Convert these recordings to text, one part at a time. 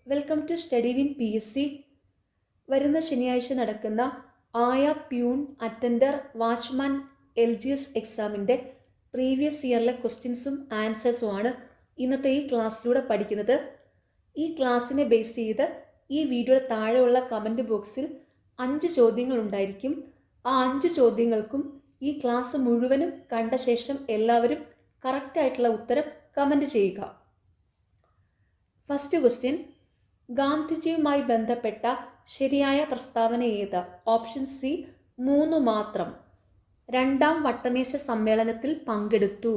Welcome to study win PSC. വരുന്ന ശനിയാഴ്ച നടക്കുന്ന ആയ, പ്യൂൺ, അറ്റൻഡർ, വാച്ച്മാൻ LGS എക്സാമിൻ്റെ പ്രീവിയസ് ഇയറിലെ ക്വസ്റ്റ്യൻസും ആൻസേഴ്സുമാണ് ഇന്നത്തെ ഈ ക്ലാസ്സിലൂടെ പഠിക്കുന്നത്. ഈ ക്ലാസ്സിനെ ബേസ് ചെയ്ത് ഈ വീഡിയോയുടെ താഴെയുള്ള കമൻറ്റ് ബോക്സിൽ 5 ചോദ്യങ്ങൾ ഉണ്ടായിരിക്കും. ആ 5 ചോദ്യങ്ങൾക്കും ഈ ക്ലാസ് മുഴുവനും കണ്ട ശേഷം എല്ലാവരും കറക്റ്റായിട്ടുള്ള ഉത്തരം കമൻറ്റ് ചെയ്യുക. ഫസ്റ്റ് ക്വസ്റ്റ്യൻ, ഗാന്ധിജിയുമായി ബന്ധപ്പെട്ട ശരിയായ പ്രസ്താവന ഏത്? ഓപ്ഷൻ സി 3 മാത്രം. 2ാം വട്ടമേശ സമ്മേളനത്തിൽ പങ്കെടുത്തു.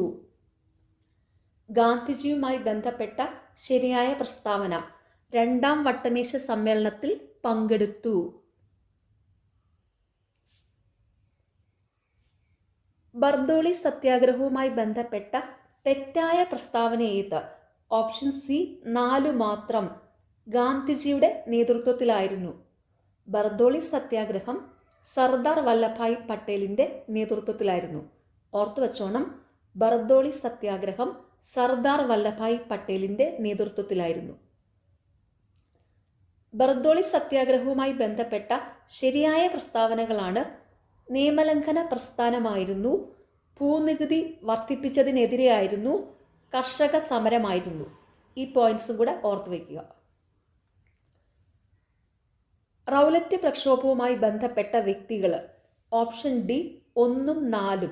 ഗാന്ധിജിയുമായി ബന്ധപ്പെട്ട ശരിയായ പ്രസ്താവന 2ാം വട്ടമേശ സമ്മേളനത്തിൽ പങ്കെടുത്തു. ബർദോളി സത്യാഗ്രഹവുമായി ബന്ധപ്പെട്ട തെറ്റായ പ്രസ്താവന ഏത്? ഓപ്ഷൻ സി 4 മാത്രം. ഗാന്ധിജിയുടെ നേതൃത്വത്തിലായിരുന്നു. ബർദോളി സത്യാഗ്രഹം സർദാർ വല്ലഭായ് പട്ടേലിൻ്റെ നേതൃത്വത്തിലായിരുന്നു. ഓർത്തു വച്ചോണം, ബർദോളി സത്യാഗ്രഹം സർദാർ വല്ലഭായ് പട്ടേലിൻ്റെ നേതൃത്വത്തിലായിരുന്നു. ബർദോളി സത്യാഗ്രഹവുമായി ബന്ധപ്പെട്ട ശരിയായ പ്രസ്താവനകളാണ്: നിയമലംഘന പ്രസ്ഥാനമായിരുന്നു, ഭൂനികുതി വർദ്ധിപ്പിച്ചതിനെതിരെയായിരുന്നു, കർഷക സമരമായിരുന്നു. ഈ പോയിന്റ്സും കൂടെ ഓർത്തു വയ്ക്കുക. റൗലറ്റ് പ്രക്ഷോഭവുമായി ബന്ധപ്പെട്ട വ്യക്തികൾ: ഓപ്ഷൻ ഡി 1 ഉം 4 ഉം.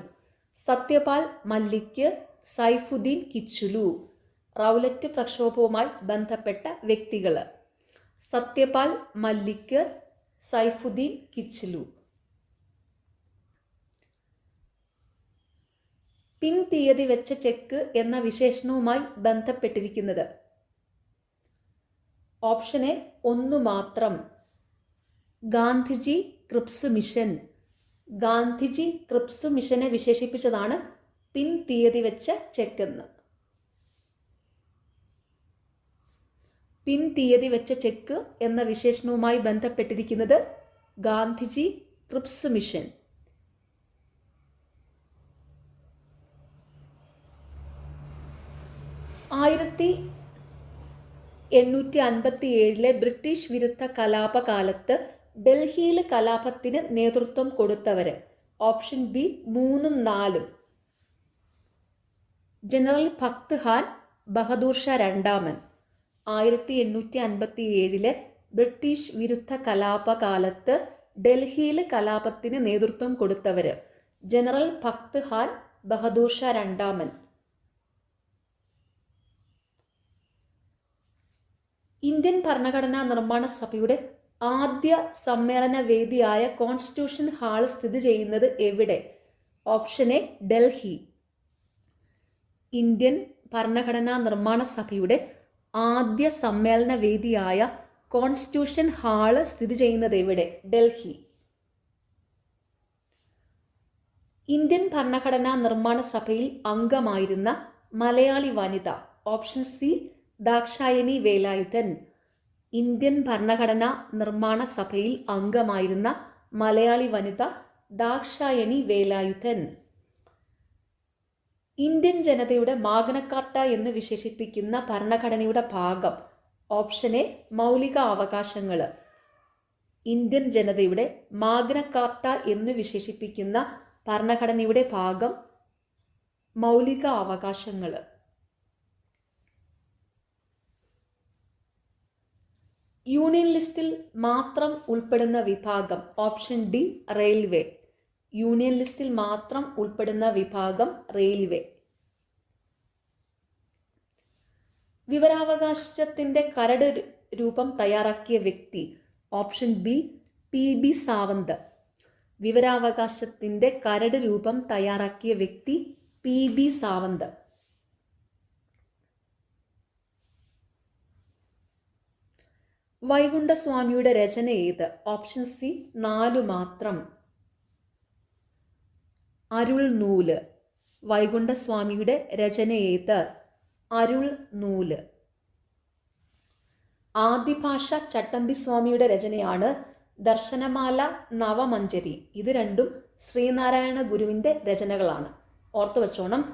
സത്യപാൽ മല്ലിക്, സൈഫുദ്ദീൻ കിച്ചുലു. റൗലറ്റ് പ്രക്ഷോഭവുമായി ബന്ധപ്പെട്ട വ്യക്തികൾ: സത്യപാൽ മല്ലിക്, സൈഫുദ്ദീൻ കിച്ചുലു. പിൻ തീയതി വെച്ച ചെക്ക് എന്ന വിശേഷണവുമായി ബന്ധപ്പെട്ടിരിക്കുന്നത്: ഓപ്ഷൻ എ 1 മാത്രം. Gandhiji Cripps mission. Gandhiji Cripps മിഷനെ വിശേഷിപ്പിച്ചതാണ് പിൻ തീയതി വെച്ച ചെക്കെന്ന്. പിൻ തീയതി വെച്ച ചെക്ക് എന്ന വിശേഷണവുമായി ബന്ധപ്പെട്ടിരിക്കുന്നത് ഗാന്ധിജി ക്രിപ്സ് മിഷൻ. ആയിരത്തി 1857 ബ്രിട്ടീഷ് വിരുദ്ധ കലാപകാലത്ത് ഡൽഹിയിൽ കലാപത്തിന് നേതൃത്വം കൊടുത്തവര്: ഓപ്ഷൻ ബി 3 ഉം 4 ഉം. ജനറൽ ഭക്ത് ഖാൻ, ബഹദൂർ ഷാ രണ്ടാമൻ. 1857 ബ്രിട്ടീഷ് വിരുദ്ധ കലാപകാലത്ത് ഡൽഹിയിൽ കലാപത്തിന് നേതൃത്വം കൊടുത്തവര്: ജനറൽ ഭക്ത് ഖാൻ, ബഹദൂർ ഷാ രണ്ടാമൻ. ഇന്ത്യൻ ഭരണഘടനാ നിർമ്മാണ സഭയുടെ ആദ്യ സമ്മേളന വേദിയായ കോൺസ്റ്റിറ്റ്യൂഷൻ ഹാൾ സ്ഥിതി ചെയ്യുന്നത് എവിടെ? Option A Delhi. ഇന്ത്യൻ ഭരണഘടനാ നിർമ്മാണ സഭയുടെ ആദ്യ സമ്മേളന വേദിയായ കോൺസ്റ്റിറ്റ്യൂഷൻ ഹാള് സ്ഥിതി ചെയ്യുന്നത് എവിടെ? ഡൽഹി. ഇന്ത്യൻ ഭരണഘടനാ നിർമ്മാണ സഭയിൽ അംഗമായിരുന്ന മലയാളി വനിത: option C Dakshayani Velayudhan. Indian ഭരണഘടനാ നിർമ്മാണ സഭയിൽ അംഗമായിരുന്ന മലയാളി വനിത ദാക്ഷായണി വേലായുധൻ. ഇന്ത്യൻ ജനതയുടെ മാഗ്ന കാർട്ട എന്ന് വിശേഷിപ്പിക്കുന്ന ഭരണഘടനയുടെ ഭാഗം: ഓപ്ഷൻ എ മൗലിക അവകാശങ്ങൾ. ഇന്ത്യൻ ജനതയുടെ മാഗ്ന കാർട്ട എന്ന് വിശേഷിപ്പിക്കുന്ന ഭരണഘടനയുടെ ഭാഗം മൗലിക അവകാശങ്ങൾ. യൂണിയൻ ലിസ്റ്റിൽ മാത്രം ഉൾപ്പെടുന്ന വിഭാഗം: ഓപ്ഷൻ ഡി റെയിൽവേ. യൂണിയൻ ലിസ്റ്റിൽ മാത്രം ഉൾപ്പെടുന്ന വിഭാഗം റെയിൽവേ. വിവരാവകാശത്തിന്റെ കരട് രൂപം തയ്യാറാക്കിയ വ്യക്തി: ഓപ്ഷൻ ബി PB സാവന്ത്. വിവരാവകാശത്തിന്റെ കരട് രൂപം തയ്യാറാക്കിയ വ്യക്തി PB സാവന്ത്. വൈകുണ്ഠസ്വാമിയുടെ രചന ഏത്? ഓപ്ഷൻ സി 4 മാത്രം. അരുൾ നൂല്. വൈകുണ്ഠസ്വാമിയുടെ രചന ഏത്? അരുൾ നൂല്. ആദിഭാഷ ചട്ടമ്പിസ്വാമിയുടെ രചനയാണ് ദർശനമാല, നവമഞ്ജരി. ഇത് രണ്ടും ശ്രീനാരായണ ഗുരുവിൻ്റെ രചനകളാണ്. ഓർത്തു വച്ചോണം,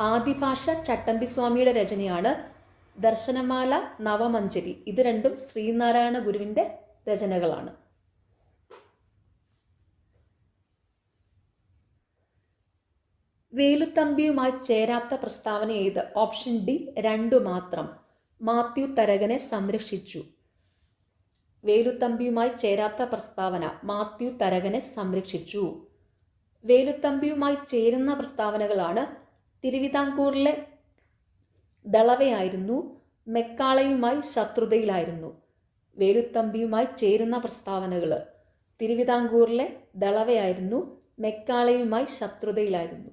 ആദിഭാഷ ചട്ടമ്പിസ്വാമിയുടെ രചനയാണ് ദർശനമാല, നവമഞ്ജരി ഇത് രണ്ടും ശ്രീനാരായണ ഗുരുവിൻ്റെ രചനകളാണ്. വേലുത്തമ്പിയുമായി ചേരാത്ത പ്രസ്താവന ഏത്? ഓപ്ഷൻ ഡി 2 മാത്രം. മാത്യു തരകനെ സംരക്ഷിച്ചു. വേലുത്തമ്പിയുമായി ചേരാത്ത പ്രസ്താവന മാത്യു തരകനെ സംരക്ഷിച്ചു. വേലുത്തമ്പിയുമായി ചേരുന്ന പ്രസ്താവനകളാണ് തിരുവിതാംകൂറിലെ ദളവയായിരുന്നു, മെക്കാളയുമായി ശത്രുതയിലായിരുന്നു. വേലുത്തമ്പിയുമായി ചേരുന്ന പ്രസ്താവനകൾ തിരുവിതാംകൂറിലെ ദളവയായിരുന്നു, മെക്കാളയുമായി ശത്രുതയിലായിരുന്നു.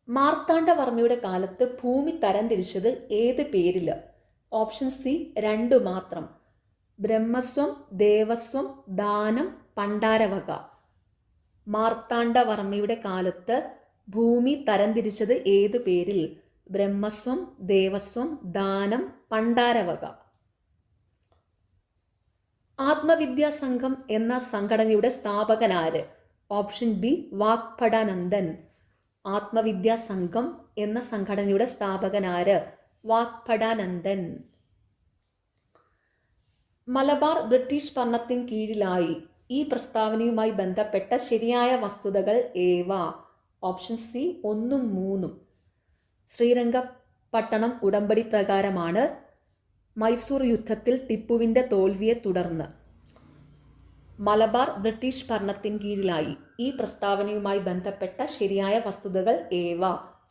മാർത്താണ്ഡവർമ്മയുടെ കാലത്ത് ഭൂമി തരംതിരിച്ചത് ഏത് പേരിൽ? ഓപ്ഷൻ സി 2 മാത്രം. ബ്രഹ്മസ്വം, ദേവസ്വം, ദാനം, പണ്ടാരവക. മാർത്താണ്ഡവർമ്മയുടെ കാലത്ത് ഭൂമി തരംതിരിച്ചത് ഏത് പേരിൽ? ബ്രഹ്മസ്വം, ദേവസ്വം, ദാനം, പണ്ടാരവക. ആത്മവിദ്യാ സംഘം എന്ന സംഘടനയുടെ സ്ഥാപകനാര്? Option B Vagbhatanandan. ആത്മവിദ്യാ സംഘം എന്ന സംഘടനയുടെ സ്ഥാപകനാര്? വാഗ്ഭടാനന്ദൻ. മലബാർ ബ്രിട്ടീഷ് ഭരണത്തിന് കീഴിലായി. ഈ പ്രസ്താവനയുമായി ബന്ധപ്പെട്ട ശരിയായ വസ്തുതകൾ ഏവ? Option C 1, 3. ശ്രീരംഗപട്ടണം ഉടമ്പടി പ്രകാരമാണ്. മൈസൂർ യുദ്ധത്തിൽ ടിപ്പുവിൻ്റെ തോൽവിയെ തുടർന്ന് മലബാർ ബ്രിട്ടീഷ് ഭരണത്തിന് കീഴിലായി. ഈ പ്രസ്താവനയുമായി ബന്ധപ്പെട്ട ശരിയായ വസ്തുതകൾ ഏവ?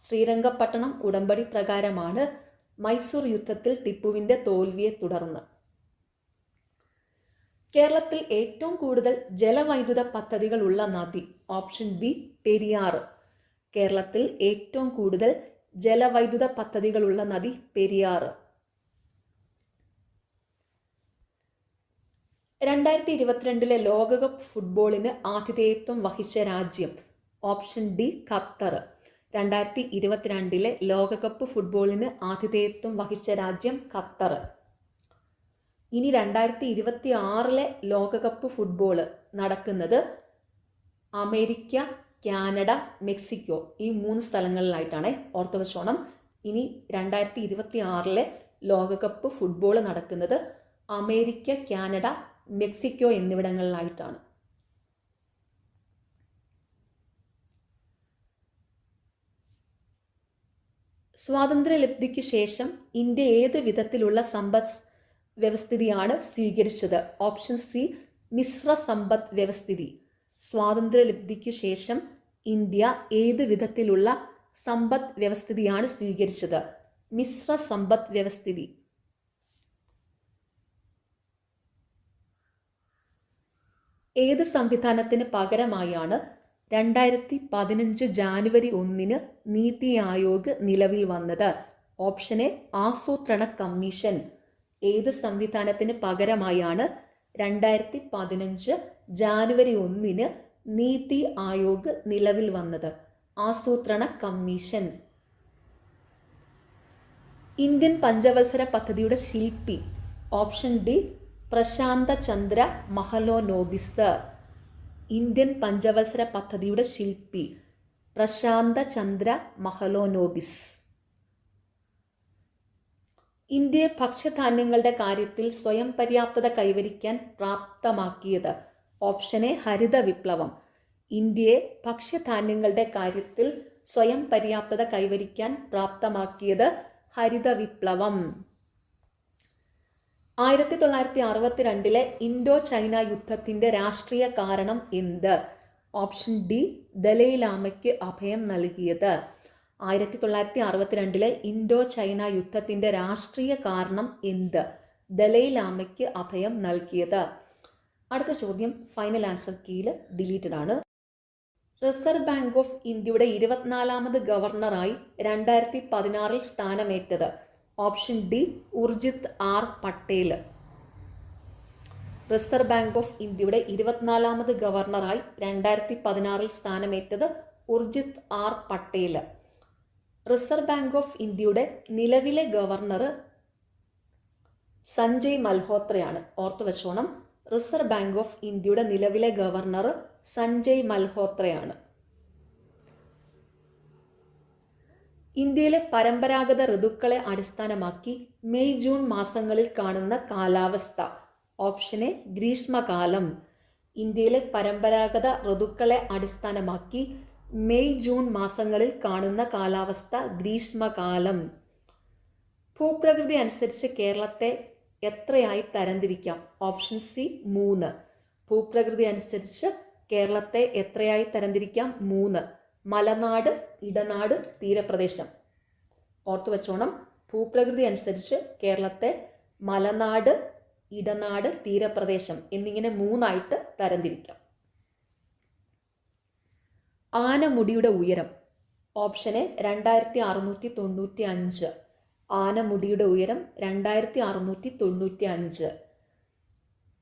ശ്രീരംഗപട്ടണം ഉടമ്പടി പ്രകാരമാണ്. മൈസൂർ യുദ്ധത്തിൽ ടിപ്പുവിൻ്റെ തോൽവിയെ തുടർന്ന്. കേരളത്തിൽ ഏറ്റവും കൂടുതൽ ജലവൈദ്യുത പദ്ധതികളുള്ള നദി? Option B Periyar. കേരളത്തിൽ ഏറ്റവും കൂടുതൽ ജലവൈദ്യുത പദ്ധതികളുള്ള നദി പെരിയാർ. 2022 ലോകകപ്പ് ഫുട്ബോളിന് ആതിഥേയത്വം വഹിച്ച രാജ്യം? Option D Qatar. 2022 ലോകകപ്പ് ഫുട്ബോളിന് ആതിഥേയത്വം വഹിച്ച രാജ്യം ഖത്തർ. ഇനി 2026 ലോകകപ്പ് ഫുട്ബോൾ നടക്കുന്നത് അമേരിക്ക, കാനഡ, മെക്സിക്കോ ഈ 3 സ്ഥലങ്ങളിലായിട്ടാണ്. ഓർത്തു വെച്ചോണം. ഇനി 2026 ലോകകപ്പ് ഫുട്ബോൾ നടക്കുന്നത് അമേരിക്ക, കാനഡ, മെക്സിക്കോ എന്നിവിടങ്ങളിലായിട്ടാണ്. സ്വാതന്ത്ര്യലബ്ധിക്ക് ശേഷം ഇന്ത്യ ഏത് വിധത്തിലുള്ള സമ്പദ് വ്യവസ്ഥിതിയാണ് സ്വീകരിച്ചത്? ഓപ്ഷൻ സി മിശ്ര സമ്പദ് വ്യവസ്ഥിതി. സ്വാതന്ത്ര്യലബ്ധിക്ക് ശേഷം ഇന്ത്യ ഏത് വിധത്തിലുള്ള സമ്പദ് വ്യവസ്ഥിതിയാണ് സ്വീകരിച്ചത്? മിശ്ര സമ്പദ് വ്യവസ്ഥിതി. ഏത് സംവിധാനത്തിന് പകരമായാണ് 2015 ജാനുവരി 1 നീതി ആയോഗ് നിലവിൽ വന്നത്? ഓപ്ഷൻ എ ആസൂത്രണ കമ്മീഷൻ. ഏത് സംവിധാനത്തിന് പകരമായാണ് 2015 ജാനുവരി 1 നീതി ആയോഗ് നിലവിൽ വന്നത്? ആസൂത്രണ കമ്മീഷൻ. ഇന്ത്യൻ പഞ്ചവത്സര പദ്ധതിയുടെ ശില്പി? ഓപ്ഷൻ ഡി പ്രശാന്ത ചന്ദ്ര മഹലോനോബിസ്. ഇന്ത്യൻ പഞ്ചവത്സര പദ്ധതിയുടെ ശില്പി പ്രശാന്ത ചന്ദ്ര മഹലോനോബിസ്. ഇന്ത്യയെ ഭക്ഷ്യധാന്യങ്ങളുടെ കാര്യത്തിൽ സ്വയം പര്യാപ്തത കൈവരിക്കാൻ പ്രാപ്തമാക്കിയത്? ഓപ്ഷൻ എ ഹരിത വിപ്ലവം. ഇന്ത്യയെ ഭക്ഷ്യധാന്യങ്ങളുടെ കാര്യത്തിൽ സ്വയം പര്യാപ്തത കൈവരിക്കാൻ പ്രാപ്തമാക്കിയത് ഹരിത വിപ്ലവം. 1962 ഇൻഡോ ചൈന യുദ്ധത്തിൻ്റെ രാഷ്ട്രീയ കാരണം എന്ത്? ഓപ്ഷൻ ഡി ദലൈലാമയ്ക്ക് അഭയം നൽകിയത്. 1962 ഇൻഡോ ചൈന യുദ്ധത്തിൻ്റെ രാഷ്ട്രീയ കാരണം എന്ത്? ദലൈലാമയ്ക്ക് അഭയം നൽകിയത്. അടുത്ത ചോദ്യം ഫൈനൽ ആൻസർ കീയിൽ ഡിലീറ്റഡ് ആണ്. റിസർവ് ബാങ്ക് ഓഫ് ഇന്ത്യയുടെ 24ാമത് ഗവർണറായി 2016 സ്ഥാനമേറ്റത്? Option D Urjit R Patel. Reserve Bank of ഇന്ത്യയുടെ 24ാമത് ഗവർണറായി 2016 സ്ഥാനമേറ്റത് Urjit R Patel. Reserve Bank of ഇന്ത്യയുടെ നിലവിലെ ഗവർണർ സഞ്ജയ് മൽഹോത്രയാണ്. ഓർത്തു വെച്ചോണം. റിസർവ് ബാങ്ക് ഓഫ് ഇന്ത്യയുടെ നിലവിലെ ഗവർണർ സഞ്ജയ് മൽഹോത്രയാണ്. ഇന്ത്യയിലെ പരമ്പരാഗത ഋതുക്കളെ അടിസ്ഥാനമാക്കി മെയ് ജൂൺ മാസങ്ങളിൽ കാണുന്ന കാലാവസ്ഥ. ഓപ്ഷൻ എ ഗ്രീഷ്മകാലം. ഇന്ത്യയിലെ പരമ്പരാഗത ഋതുക്കളെ അടിസ്ഥാനമാക്കി മെയ് ജൂൺ മാസങ്ങളിൽ കാണുന്ന കാലാവസ്ഥ ഗ്രീഷ്മകാലം. ഭൂപ്രകൃതി അനുസരിച്ച് കേരളത്തെ എത്രയായി തരംതിരിക്കാം? Option C 3. ഭൂപ്രകൃതി അനുസരിച്ച് കേരളത്തെ എത്രയായി തരംതിരിക്കാം? 3. മലനാട്, ഇടനാട്, തീരപ്രദേശം. ഓർത്തു വച്ചോണം, ഭൂപ്രകൃതി അനുസരിച്ച് കേരളത്തെ മലനാട്, ഇടനാട്, തീരപ്രദേശം എന്നിങ്ങനെ 3ആയിട്ട് തരംതിരിക്കാം. ആനമുടിയുടെ ഉയരം. Option A 2695. ആനമുടിയുടെ ഉയരം 2695.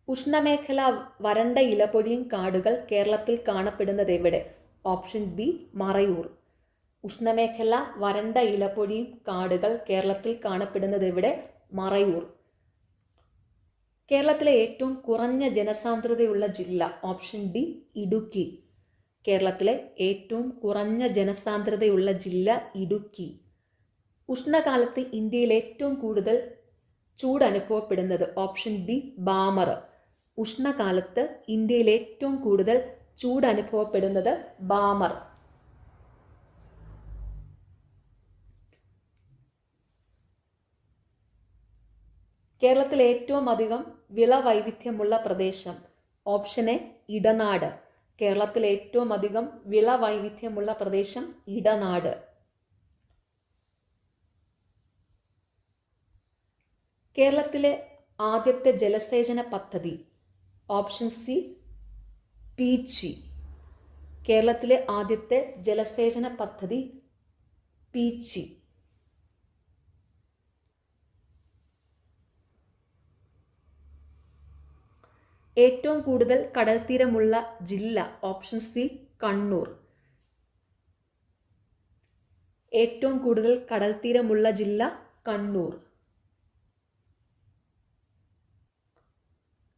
ഉഷ്ണമേഖല വരണ്ട ഇലപൊഴിയും കാടുകൾ കേരളത്തിൽ കാണപ്പെടുന്നത് എവിടെ? Option B Marayur. ഉഷ്ണമേഖല വരണ്ട ഇലപൊഴിയും കാടുകൾ കേരളത്തിൽ കാണപ്പെടുന്നത് എവിടെ? മറയൂർ. കേരളത്തിലെ ഏറ്റവും കുറഞ്ഞ ജനസാന്ദ്രതയുള്ള ജില്ല? Option D Idukki. കേരളത്തിലെ ഏറ്റവും കുറഞ്ഞ ജനസാന്ദ്രതയുള്ള ജില്ല ഇടുക്കി. ഉഷ്ണകാലത്ത് ഇന്ത്യയിൽ ഏറ്റവും കൂടുതൽ ചൂട് അനുഭവപ്പെടുന്നത്? Option B Balmer. ഉഷ്ണകാലത്ത് ഇന്ത്യയിൽ ഏറ്റവും കൂടുതൽ ചൂട് അനുഭവപ്പെടുന്നത് ബാമർ. കേരളത്തിൽ ഏറ്റവും അധികം വിളവൈവിധ്യമുള്ള പ്രദേശം? ഓപ്ഷൻ എ ഇടനാട്. കേരളത്തിൽ ഏറ്റവും അധികം വിളവൈവിധ്യമുള്ള പ്രദേശം ഇടനാട്. കേരളത്തിലെ ആദ്യത്തെ ജലസേചന പദ്ധതി? Option C Peechi. കേരളത്തിലെ ആദ്യത്തെ ജലസേചന പദ്ധതി പീച്ചി. ഏറ്റവും കൂടുതൽ കടൽത്തീരമുള്ള ജില്ല? Option C Kannur. ഏറ്റവും കൂടുതൽ കടൽത്തീരമുള്ള ജില്ല കണ്ണൂർ.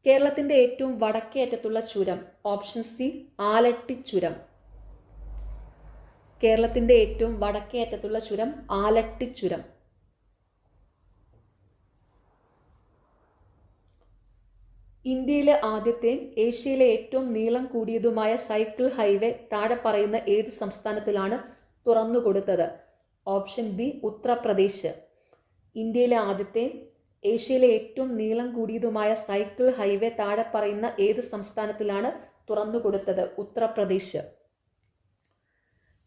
കേരളത്തിന്റെ ഏറ്റവും വടക്കേ അറ്റത്തുള്ള ചുരം? ഓപ്ഷൻ സി ആലട്ടി ചുരം. കേരളത്തിന്റെ ഏറ്റവും വടക്കേ അറ്റത്തുള്ള ചുരം ആലട്ടി ചുരം. ഇന്ത്യയിലെ ആദ്യത്തെയും ഏഷ്യയിലെ ഏറ്റവും നീളം കൂടിയതുമായ സൈക്കിൾ ഹൈവേ താഴെ പറയുന്ന ഏത് സംസ്ഥാനത്തിലാണ് തുറന്നുകൊടുത്തത്? Option B Uttar Pradesh. ഇന്ത്യയിലെ ആദ്യത്തെയും ഏഷ്യയിലെ ഏറ്റവും നീളം കൂടിയതുമായ സൈക്കിൾ ഹൈവേ താഴെ പറയുന്ന ഏത് സംസ്ഥാനത്തിലാണ് തുറന്നുകൊടുത്തത്? ഉത്തർപ്രദേശ്.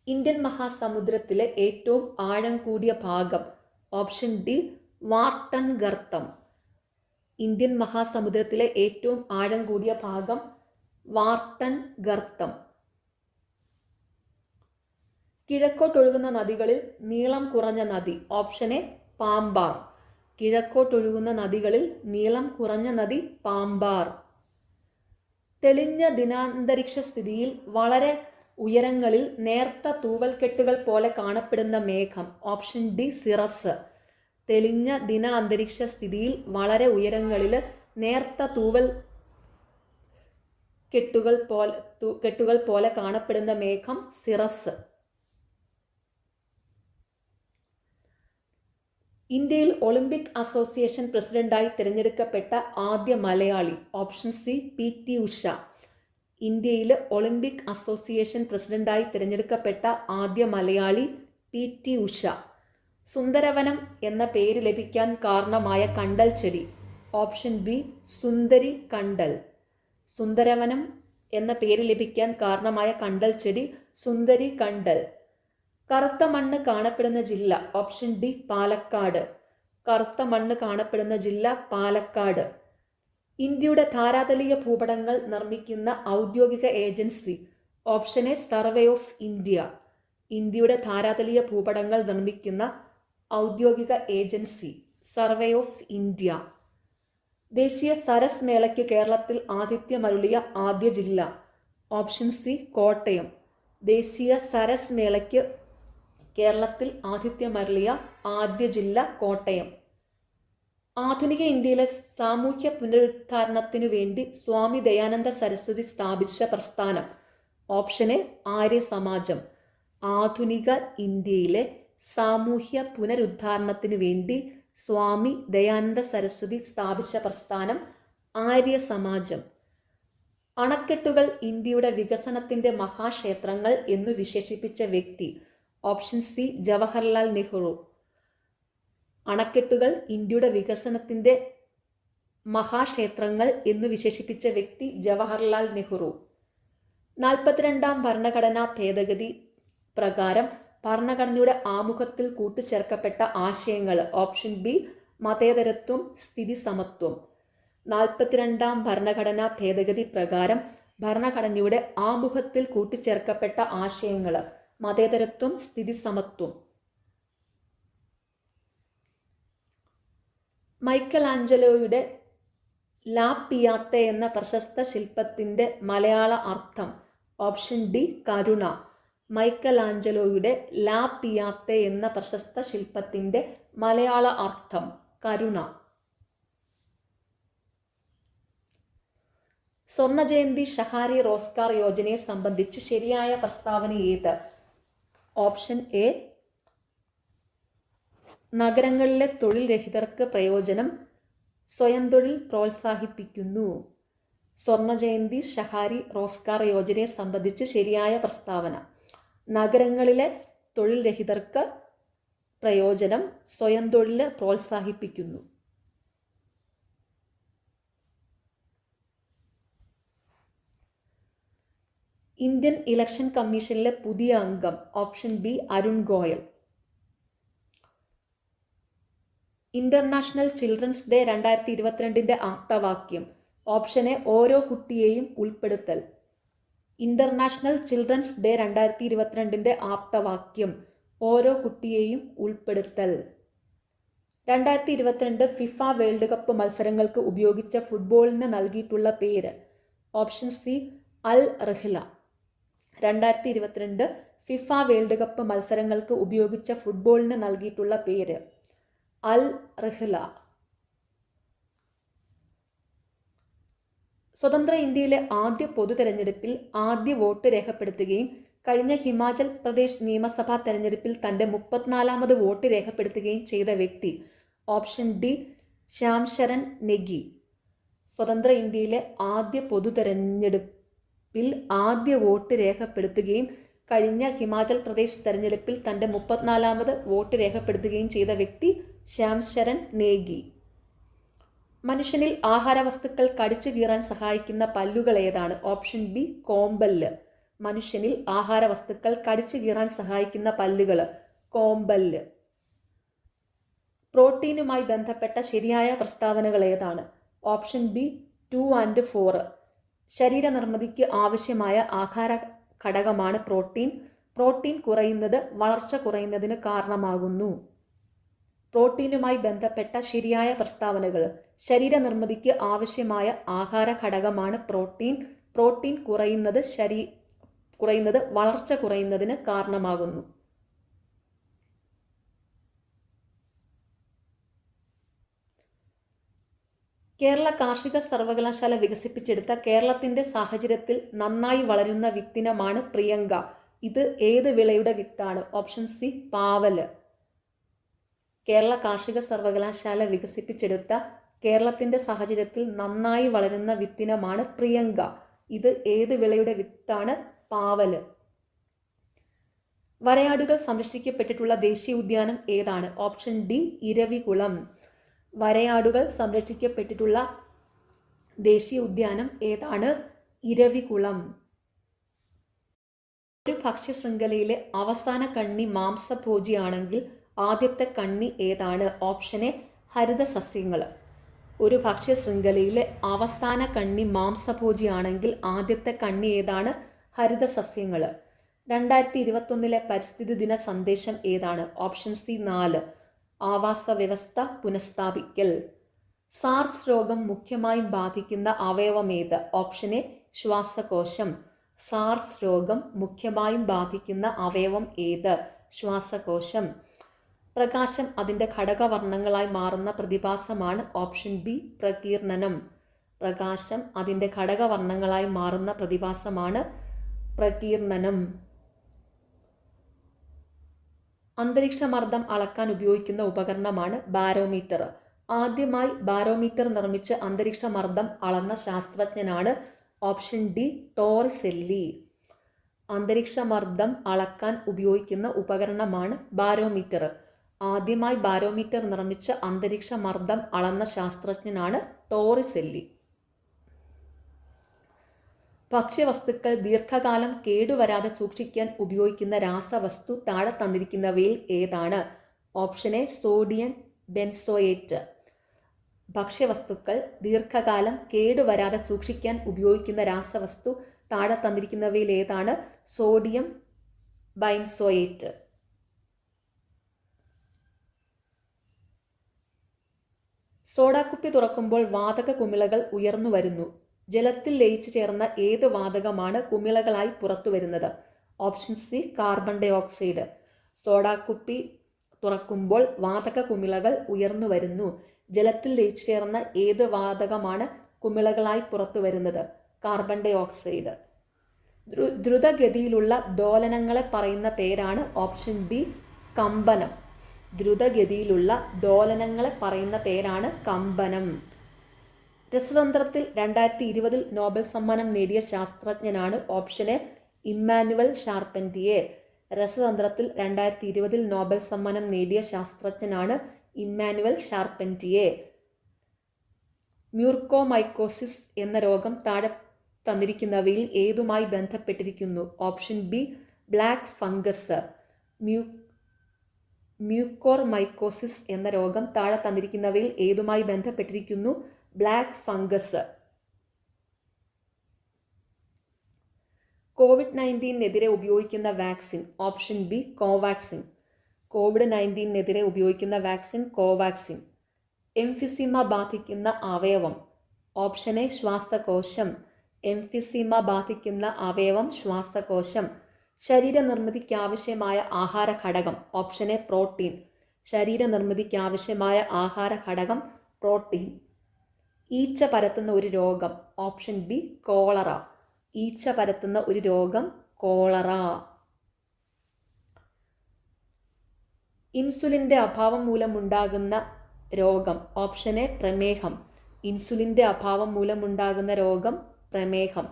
ഇന്ത്യൻ മഹാസമുദ്രത്തിലെ ഏറ്റവും ആഴം കൂടിയ ഭാഗം? ഓപ്ഷൻ ഡി വാർട്ടൺ ഗർത്തം. ഇന്ത്യൻ മഹാസമുദ്രത്തിലെ ഏറ്റവും ആഴം കൂടിയ ഭാഗം വാർട്ടൺ ഗർത്തം. കിഴക്കോട്ടൊഴുകുന്ന നദികളിൽ നീളം കുറഞ്ഞ നദി? Option A Pambar. കിഴക്കോട്ടൊഴുകുന്ന നദികളിൽ നീളം കുറഞ്ഞ നദി പാമ്പാർ. തെളിഞ്ഞ ദിനാന്തരീക്ഷ സ്ഥിതിയിൽ വളരെ ഉയരങ്ങളിൽ നേർത്ത തൂവൽക്കെട്ടുകൾ പോലെ കാണപ്പെടുന്ന മേഘം? Option D cirrus. തെളിഞ്ഞ ദിന അന്തരീക്ഷ സ്ഥിതിയിൽ വളരെ ഉയരങ്ങളിൽ നേർത്ത തൂവൽ കെട്ടുകൾ പോലെ കാണപ്പെടുന്ന മേഘം സിറസ്. ഇന്ത്യയിൽ ഒളിമ്പിക് അസോസിയേഷൻ പ്രസിഡന്റായി തിരഞ്ഞെടുക്കപ്പെട്ട ആദ്യ Malayali? Option C PT Usha. ഇന്ത്യയിൽ ഒളിമ്പിക് അസോസിയേഷൻ പ്രസിഡന്റായി തിരഞ്ഞെടുക്കപ്പെട്ട ആദ്യ മലയാളി PT ഉഷ. സുന്ദരവനം എന്ന പേര് ലഭിക്കാൻ കാരണമായ കണ്ടൽ ചെടി? ഓപ്ഷൻ ബി സുന്ദരി കണ്ടൽ. സുന്ദരവനം എന്ന പേര് ലഭിക്കാൻ കാരണമായ കണ്ടൽ ചെടി സുന്ദരി കണ്ടൽ. കറുത്ത മണ്ണ് കാണപ്പെടുന്ന ജില്ല? Option D Palakkad. കറുത്ത മണ്ണ് കാണപ്പെടുന്ന ജില്ല പാലക്കാട്. ഇന്ത്യയുടെ ധാരാതലീയ ഭൂപടങ്ങൾ നിർമ്മിക്കുന്ന ഔദ്യോഗിക agency? Option A survey of India. ഇന്ത്യയുടെ ധാരാതലീയ ഭൂപടങ്ങൾ നിർമ്മിക്കുന്ന ഔദ്യോഗിക ഏജൻസി സർവേ ഓഫ് ഇന്ത്യ. ദേശീയ സരസ് മേളയ്ക്ക് കേരളത്തിൽ ആതിഥ്യമരുളിയ ആദ്യ ജില്ല? Option C Kottayam. ദേശീയ സരസ് മേളയ്ക്ക് കേരളത്തിൽ ആതിഥ്യമരുളിയ ആദ്യ ജില്ല കോട്ടയം. ആധുനിക ഇന്ത്യയിലെ സാമൂഹ്യ പുനരുദ്ധാരണത്തിനു വേണ്ടി സ്വാമി ദയാനന്ദ സരസ്വതി സ്ഥാപിച്ച പ്രസ്ഥാനം? ഓപ്ഷൻ എ ആര്യ സമാജം. ആധുനിക ഇന്ത്യയിലെ സാമൂഹ്യ പുനരുദ്ധാരണത്തിനു വേണ്ടി സ്വാമി ദയാനന്ദ സരസ്വതി സ്ഥാപിച്ച പ്രസ്ഥാനം ആര്യ സമാജം. അണക്കെട്ടുകൾ ഇന്ത്യയുടെ വികസനത്തിന്റെ മഹാക്ഷേത്രങ്ങൾ എന്നു വിശേഷിപ്പിച്ച വ്യക്തി. Option C Jawaharlal Nehru. അണക്കെട്ടുകൾ ഇന്ത്യയുടെ വികസനത്തിന്റെ മഹാക്ഷേത്രങ്ങൾ എന്നു വിശേഷിപ്പിച്ച വ്യക്തി ജവഹർലാൽ നെഹ്റു. 42ാം ഭരണഘടനാ ഭേദഗതി പ്രകാരം ഭരണഘടനയുടെ ആമുഖത്തിൽ കൂട്ടിച്ചേർക്കപ്പെട്ട ആശയങ്ങൾ. ഓപ്ഷൻ ബി മതേതരത്വം, സ്ഥിതി സമത്വം. 42ാം ഭരണഘടനാ ഭേദഗതി പ്രകാരം ഭരണഘടനയുടെ ആമുഖത്തിൽ കൂട്ടിച്ചേർക്കപ്പെട്ട ആശയങ്ങൾ മതേതരത്വം, സ്ഥിതി സമത്വം. മൈക്കൽ ആഞ്ചലോയുടെ ലാ പിയാത്തെ എന്ന പ്രശസ്ത ശില്പത്തിന്റെ മലയാള അർത്ഥം. ഓപ്ഷൻ ഡി കരുണ. മൈക്കൽ ആഞ്ചലോയുടെ ലാ പിയാത്തെ എന്ന പ്രശസ്ത ശില്പത്തിന്റെ മലയാള അർത്ഥം കരുണ. സ്വർണ്ണ ജയന്തി ഷഹാരി റോസ്ഗാർ യോജനയെ സംബന്ധിച്ച് ശരിയായ പ്രസ്താവന ഏത്? ഓപ്ഷൻ എ നഗരങ്ങളിലെ തൊഴിൽ രഹിതർക്ക് പ്രയോജനം, സ്വയം തൊഴിൽ പ്രോത്സാഹിപ്പിക്കുന്നു. സ്വർണ്ണ ജയന്തി ഷഹാരി റോസ്ഗാർ യോജനയെ സംബന്ധിച്ച് ശരിയായ പ്രസ്താവന: നഗരങ്ങളിലെ തൊഴിൽ രഹിതർക്ക് പ്രയോജനം, സ്വയം തൊഴിൽ പ്രോത്സാഹിപ്പിക്കുന്നു. ഇന്ത്യൻ ഇലക്ഷൻ കമ്മീഷനിലെ പുതിയ അംഗം. Option B Arun Goyal. International children's day 2022 ആപ്തവാക്യം. ഓപ്ഷൻ എ ഓരോ കുട്ടിയെയും ഉൾപ്പെടുത്തൽ. ഇന്റർനാഷണൽ ചിൽഡ്രൻസ് ഡേ 2022 ആപ്തവാക്യം ഓരോ കുട്ടിയെയും ഉൾപ്പെടുത്തൽ. 2022 ഫിഫ വേൾഡ് കപ്പ് മത്സരങ്ങൾക്ക് ഉപയോഗിച്ച ഫുട്ബോളിന് നൽകിയിട്ടുള്ള പേര്. ഓപ്ഷൻ സി അൽ റഹ്ല. 2022 ഫിഫ വേൾഡ് കപ്പ് മത്സരങ്ങൾക്ക് ഉപയോഗിച്ച ഫുട്ബോളിന് നൽകിയിട്ടുള്ള പേര് അൽ റഹ്ല. സ്വതന്ത്ര ഇന്ത്യയിലെ ആദ്യ പൊതു തെരഞ്ഞെടുപ്പിൽ ആദ്യ വോട്ട് രേഖപ്പെടുത്തുകയും കഴിഞ്ഞ ഹിമാചൽ പ്രദേശ് നിയമസഭാ തെരഞ്ഞെടുപ്പിൽ തന്റെ 34ാമത് വോട്ട് രേഖപ്പെടുത്തുകയും ചെയ്ത വ്യക്തി. Option D Shyam Saran Negi. സ്വതന്ത്ര ഇന്ത്യയിലെ ആദ്യ പൊതു തെരഞ്ഞെടുപ്പിൽ ആദ്യ വോട്ട് രേഖപ്പെടുത്തുകയും കഴിഞ്ഞ ഹിമാചൽ പ്രദേശ് തെരഞ്ഞെടുപ്പിൽ തന്റെ 34ാമത് വോട്ട് രേഖപ്പെടുത്തുകയും ചെയ്ത വ്യക്തി ശ്യാം ശരൺ നേഗി. മനുഷ്യനിൽ ആഹാരവസ്തുക്കൾ കടിച്ചു കീറാൻ സഹായിക്കുന്ന പല്ലുകൾ ഏതാണ്? ഓപ്ഷൻ ബി കോമ്പല്ല്. മനുഷ്യനിൽ ആഹാരവസ്തുക്കൾ കടിച്ചു കീറാൻ സഹായിക്കുന്ന പല്ലുകൾ കോമ്പല്ല്. പ്രോട്ടീനുമായി ബന്ധപ്പെട്ട ശരിയായ പ്രസ്താവനകൾ ഏതാണ്? Option B 2 and 4. ശരീര നിർമ്മിതിക്ക് ആവശ്യമായ ആഹാര ഘടകമാണ് പ്രോട്ടീൻ. പ്രോട്ടീൻ കുറയുന്നത് വളർച്ച കുറയുന്നതിന് കാരണമാകുന്നു. പ്രോട്ടീനുമായി ബന്ധപ്പെട്ട ശരിയായ പ്രസ്താവനകൾ: ശരീര നിർമ്മിതിക്ക് ആവശ്യമായ ആഹാര ഘടകമാണ് പ്രോട്ടീൻ. പ്രോട്ടീൻ കുറയുന്നത് വളർച്ച കുറയുന്നതിന് കാരണമാകുന്നു. കേരള കാർഷിക സർവകലാശാല വികസിപ്പിച്ചെടുത്ത കേരളത്തിന്റെ സാഹചര്യത്തിൽ നന്നായി വളരുന്ന വിത്തിനമാണ് പ്രിയങ്ക. ഇത് ഏത് വിളയുടെ വിത്താണ്? Option C പാവല്. കേരള കാർഷിക സർവകലാശാല വികസിപ്പിച്ചെടുത്ത കേരളത്തിന്റെ സാഹചര്യത്തിൽ നന്നായി വളരുന്ന വിത്തിനമാണ് പ്രിയങ്ക. ഇത് ഏത് വിളയുടെ വിത്താണ്? പാവല്. വരയാടുകൾ സംരക്ഷിക്കപ്പെട്ടിട്ടുള്ള ദേശീയ ഉദ്യാനം ഏതാണ്? Option D Eravikulam. വരയാടുകൾ സംരക്ഷിക്കപ്പെട്ടിട്ടുള്ള ദേശീയ ഉദ്യാനം ഏതാണ്? ഇരവികുളം. ഒരു ഭക്ഷ്യശൃംഖലയിലെ അവസാന കണ്ണി മാംസഭോജിയാണെങ്കിൽ ആദ്യത്തെ കണ്ണി ഏതാണ്? ഓപ്ഷൻ എ ഹരിതസസ്യങ്ങൾ. ഒരു ഭക്ഷ്യശൃംഖലയിലെ അവസാന കണ്ണി മാംസഭോജിയാണെങ്കിൽ ആദ്യത്തെ കണ്ണി ഏതാണ്? ഹരിതസസ്യങ്ങൾ. 2021 പരിസ്ഥിതി ദിന സന്ദേശം ഏതാണ്? Option C 4. ആവാസ വ്യവസ്ഥ പുനഃസ്ഥാപിക്കൽ. സാർസ് രോഗം മുഖ്യമായും ബാധിക്കുന്ന അവയവമേത്? ഓപ്ഷൻ എ ശ്വാസകോശം. സാർസ് രോഗം മുഖ്യമായും ബാധിക്കുന്ന അവയവം ഏത്? ശ്വാസകോശം. പ്രകാശം അതിൻ്റെ ഘടകവർണ്ണങ്ങളായി മാറുന്ന പ്രതിഭാസമാണ്. ഓപ്ഷൻ ബി പ്രകീർണനം. പ്രകാശം അതിൻ്റെ ഘടകവർണ്ണങ്ങളായി മാറുന്ന പ്രതിഭാസമാണ് പ്രകീർണനം. അന്തരീക്ഷമർദ്ദം അളക്കാൻ ഉപയോഗിക്കുന്ന ഉപകരണമാണ് ബാരോമീറ്റർ. ആദ്യമായി ബാരോമീറ്റർ നിർമ്മിച്ച് അന്തരീക്ഷമർദ്ദം അളന്ന ശാസ്ത്രജ്ഞനാണ് ഓപ്ഷൻ ഡി ടോറിസെല്ലി. അന്തരീക്ഷമർദ്ദം അളക്കാൻ ഉപയോഗിക്കുന്ന ഉപകരണമാണ് ബാരോമീറ്റർ. ആദ്യമായി ബാരോമീറ്റർ നിർമ്മിച്ച അന്തരീക്ഷമർദ്ദം അളന്ന ശാസ്ത്രജ്ഞനാണ് ടോറിസെല്ലി. ഭക്ഷ്യവസ്തുക്കൾ ദീർഘകാലം കേടുവരാതെ സൂക്ഷിക്കാൻ ഉപയോഗിക്കുന്ന രാസവസ്തു താഴെ തന്നിരിക്കുന്നവയിൽ ഏതാണ്? Option A sodium benzoate. ഭക്ഷ്യവസ്തുക്കൾ ദീർഘകാലം കേടുവരാതെ സൂക്ഷിക്കാൻ ഉപയോഗിക്കുന്ന രാസവസ്തു താഴെ തന്നിരിക്കുന്നവയിൽ ഏതാണ്? Sodium benzoate. സോഡാക്കുപ്പി തുറക്കുമ്പോൾ വാതക കുമിളകൾ ഉയർന്നു വരുന്നു. ജലത്തിൽ ലയിച്ചു ചേർന്ന ഏത് വാതകമാണ് കുമിളകളായി പുറത്തു വരുന്നത്? Option C carbon dioxide. സോഡാക്കുപ്പി തുറക്കുമ്പോൾ വാതക കുമിളകൾ ഉയർന്നു വരുന്നു. ജലത്തിൽ ലയിച്ചു ചേർന്ന ഏത് വാതകമാണ് കുമിളകളായി പുറത്തു വരുന്നത്? Carbon dioxide. ദ്രുതഗതിയിലുള്ള ദോലനങ്ങളെ പറയുന്ന പേരാണ് ഓപ്ഷൻ ഡി കമ്പനം. ദ്രുതഗതിയിലുള്ള ദോലനങ്ങളെ പറയുന്ന പേരാണ് കമ്പനം. രസതന്ത്രത്തിൽ 2020 നോബൽ സമ്മാനം നേടിയ ശാസ്ത്രജ്ഞനാണ് ഓപ്ഷൻ എ ഇമ്മാനുവൽ ഷാർപെന്റിയർ. രസതന്ത്രത്തിൽ 2020 നോബൽ സമ്മാനം നേടിയ ശാസ്ത്രജ്ഞനാണ് ഇമ്മാനുവൽ ഷാർപെന്റിയർ. മ്യൂർക്കോമൈക്കോസിസ് എന്ന രോഗം താഴെ തന്നിരിക്കുന്നവയിൽ ഏതുമായി ബന്ധപ്പെട്ടിരിക്കുന്നു? Option B black fungus. Mucormycosis എന്ന രോഗം താഴെ തന്നിരിക്കുന്നവയിൽ ഏതുമായി ബന്ധപ്പെട്ടിരിക്കുന്നു? Black fungus. കോവിഡ്-19 ഉപയോഗിക്കുന്ന vaccine? Option B Covaxin. COVID-19 ഉപയോഗിക്കുന്ന വാക്സിൻ കോവാക്സിൻ. എംഫിസീമ ബാധിക്കുന്ന അവയവം? ഓപ്ഷൻ എ ശ്വാസകോശം. എംഫിസീമ ബാധിക്കുന്ന അവയവം ശ്വാസകോശം. ശരീരനിർമ്മിതിക്കാവശ്യമായ ആഹാര ഘടകം? Option A protein. ശരീരനിർമ്മിതിക്കാവശ്യമായ ആഹാര ഘടകം പ്രോട്ടീൻ. ഈച്ച പരത്തുന്ന ഒരു രോഗം? Option B cholera. ഈച്ച പരത്തുന്ന ഒരു രോഗം കോളറ. ഇൻസുലിൻ്റെ അഭാവം മൂലമുണ്ടാകുന്ന രോഗം? ഓപ്ഷൻ എ പ്രമേഹം. ഇൻസുലിൻ്റെ അഭാവം മൂലമുണ്ടാകുന്ന രോഗം പ്രമേഹം.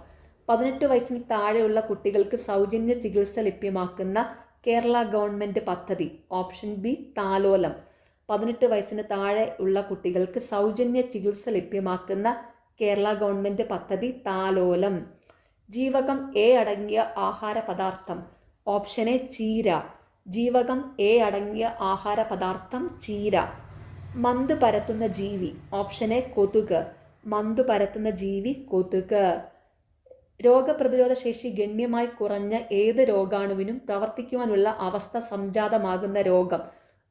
18 വയസ്സിന് താഴെയുള്ള കുട്ടികൾക്ക് സൗജന്യ ചികിത്സ ലഭ്യമാക്കുന്ന കേരള ഗവൺമെൻറ് പദ്ധതി? ഓപ്ഷൻ ബി താലോലം. 18 വയസ്സിന് താഴെ ഉള്ള കുട്ടികൾക്ക് സൗജന്യ ചികിത്സ ലഭ്യമാക്കുന്ന കേരള ഗവൺമെൻറ് പദ്ധതി താലോലം. ജീവകം എ അടങ്ങിയ ആഹാര പദാർത്ഥം? ഓപ്ഷൻ എ ചീര. ജീവകം എ അടങ്ങിയ ആഹാര പദാർത്ഥം ചീര. മന്ത് പരത്തുന്ന ജീവി? ഓപ്ഷൻ എ കൊതുക്. മന്ത് പരത്തുന്ന ജീവി കൊതുക്. രോഗപ്രതിരോധ ശേഷി ഗണ്യമായി കുറഞ്ഞ ഏത് രോഗാണുവിനും പ്രവർത്തിക്കുവാനുള്ള അവസ്ഥ സംജാതമാകുന്ന രോഗം?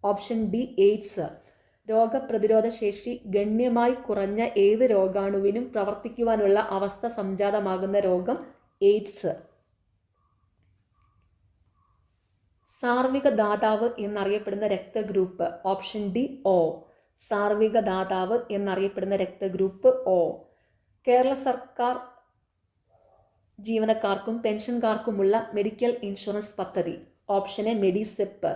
Option D AIDS. രോഗപ്രതിരോധ ശേഷി ഗണ്യമായി കുറഞ്ഞ ഏത് രോഗാണുവിനും പ്രവർത്തിക്കുവാനുള്ള അവസ്ഥ സംജാതമാകുന്ന രോഗം എയ്ഡ്സ്. സാർവിക ദാതാവ് എന്നറിയപ്പെടുന്ന രക്തഗ്രൂപ്പ്? Option D O. സാർവിക ദാതാവ് എന്നറിയപ്പെടുന്ന രക്തഗ്രൂപ്പ് ഒ. കേരള സർക്കാർ ജീവനക്കാർക്കും പെൻഷൻകാർക്കുമുള്ള മെഡിക്കൽ ഇൻഷുറൻസ് പദ്ധതി? Option A Medisep.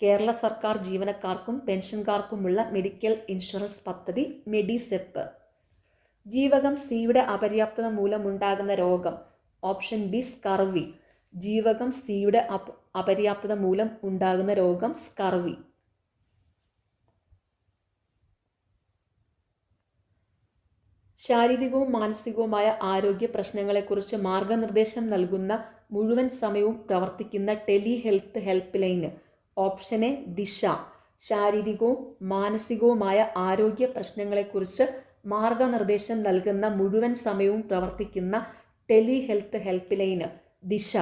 കേരള സർക്കാർ ജീവനക്കാർക്കും പെൻഷൻകാർക്കുമുള്ള മെഡിക്കൽ ഇൻഷുറൻസ് പദ്ധതി മെഡിസെപ്പ്. ജീവകം സിയുടെ അപര്യാപ്തത മൂലമുണ്ടാകുന്ന രോഗം? Option B scurvy. ജീവകം സിയുടെ അപര്യാപ്തത മൂലം ഉണ്ടാകുന്ന രോഗം സ്കർവി. ശാരീരികവും മാനസികവുമായ ആരോഗ്യ പ്രശ്നങ്ങളെക്കുറിച്ച് മാർഗനിർദ്ദേശം നൽകുന്ന മുഴുവൻ സമയവും പ്രവർത്തിക്കുന്ന tele health help line? Option A ദിശ. ശാരീരികവും മാനസികവുമായ ആരോഗ്യ പ്രശ്നങ്ങളെക്കുറിച്ച് മാർഗനിർദ്ദേശം നൽകുന്ന മുഴുവൻ സമയവും പ്രവർത്തിക്കുന്ന tele health help line Disha.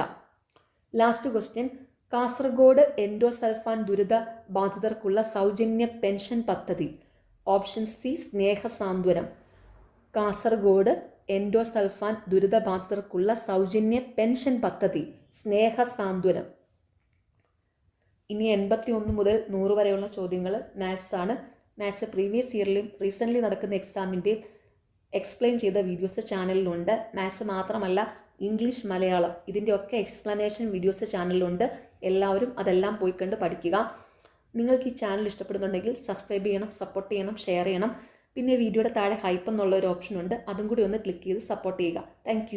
Last question. Kasaragod endosulfan ദുരിത ബാധിതർക്കുള്ള സൗജന്യ പെൻഷൻ പദ്ധതി? Option C Snehasanthwanam. Kasaragod endosulfan ദുരിതബാധിതർക്കുള്ള സൗജന്യ പെൻഷൻ പദ്ധതി സ്നേഹസാന്ത്വനം. ഇനി 81 മുതൽ 100 വരെയുള്ള ചോദ്യങ്ങൾ മാത്സ് ആണ്. മാത്സ് പ്രീവിയസ് ഇയറിലും റീസെൻ്റ്ലി നടക്കുന്ന എക്സാമിൻ്റെയും എക്സ്പ്ലെയിൻ ചെയ്ത വീഡിയോസ് ചാനലിലുണ്ട്. മാത്സ് മാത്രമല്ല ഇംഗ്ലീഷ്, മലയാളം ഇതിൻ്റെയൊക്കെ എക്സ്പ്ലനേഷൻ വീഡിയോസ് ചാനലിലുണ്ട്. എല്ലാവരും അതെല്ലാം പോയി കണ്ട് പഠിക്കുക. നിങ്ങൾക്ക് ഈ ചാനൽ ഇഷ്ടപ്പെടുന്നുണ്ടെങ്കിൽ സബ്സ്ക്രൈബ് ചെയ്യണം, സപ്പോർട്ട് ചെയ്യണം, ഷെയർ ചെയ്യണം. പിന്നെ വീഡിയോയുടെ താഴെ ഹൈപ്പ് എന്നുള്ള ഒരു ഓപ്ഷൻ ഉണ്ട്, അതും കൂടി ഒന്ന് ക്ലിക്ക് ചെയ്ത് സപ്പോർട്ട് ചെയ്യുക. താങ്ക്